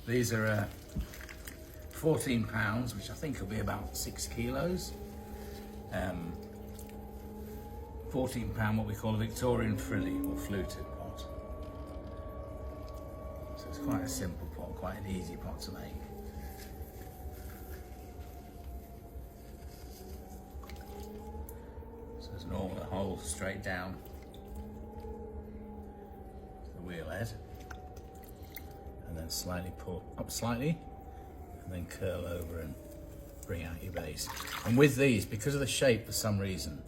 These are 14 pounds, which I think will be about 6 kilos. 14 pound, what we call a Victorian frilly or fluted pot. So it's quite a simple pot, quite an easy pot to make. So there's normal, a hole straight down the wheel head, and then slightly pull up slightly, and then curl over and bring out your base. And with these, because of the shape, for some reason,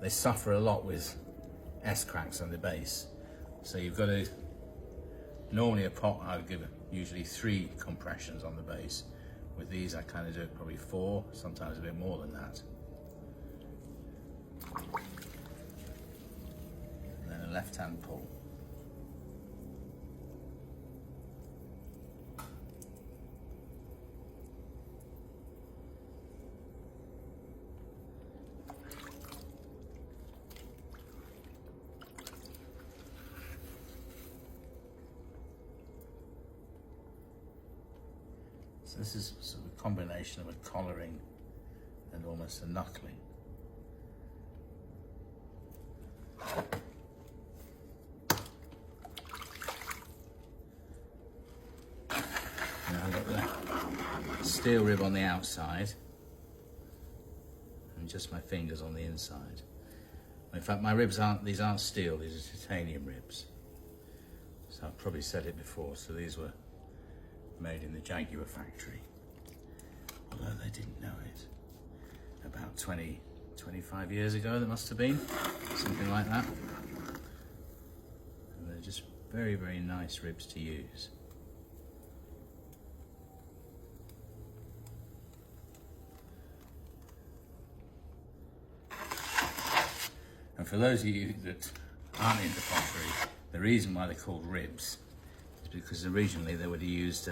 they suffer a lot with S-cracks on the base. So you've got to, normally a pot I would give usually 3 compressions on the base. With these I kind of do it probably 4, sometimes a bit more than that. And then a left-hand pull. So this is sort of a combination of a collaring and almost a knuckling. Now I've got the steel rib on the outside and just my fingers on the inside. In fact, my ribs these aren't steel, these are titanium ribs. So I've probably said it before, so these were made in the Jaguar factory, although they didn't know it. About 25 years ago, there must have been, something like that. And they're just very, very nice ribs to use. And for those of you that aren't into pottery, the reason why they're called ribs is because originally they would have used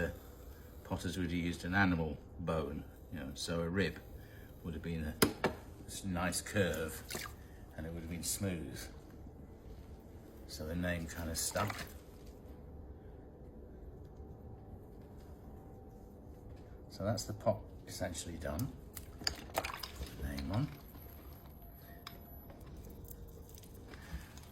potters would have used an animal bone, you know, so a rib would have been a nice curve and it would have been smooth. So the name kind of stuck. So that's the pot essentially done. Put the name on.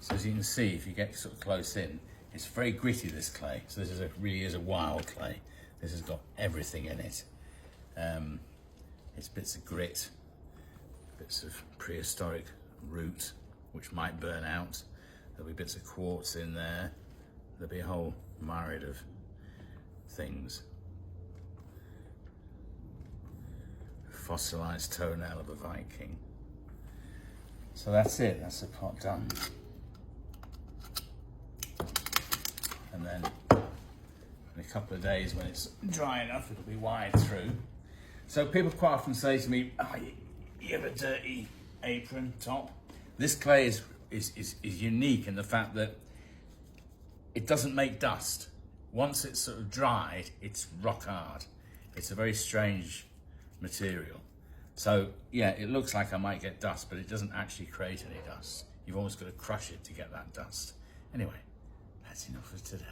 So as you can see, if you get sort of close in, it's very gritty, this clay. So this really is a wild clay. This has got everything in it. It's bits of grit, bits of prehistoric root, which might burn out. There'll be bits of quartz in there. There'll be a whole myriad of things. Fossilized toenail of a Viking. So that's it, that's the pot done. And then in a couple of days when it's dry enough, it'll be wired through. So people quite often say to me, oh, you have a dirty apron top. This clay is unique in the fact that it doesn't make dust. Once it's sort of dried, it's rock hard. It's a very strange material. So yeah, it looks like I might get dust, but it doesn't actually create any dust. You've almost got to crush it to get that dust. Anyway, that's enough for today.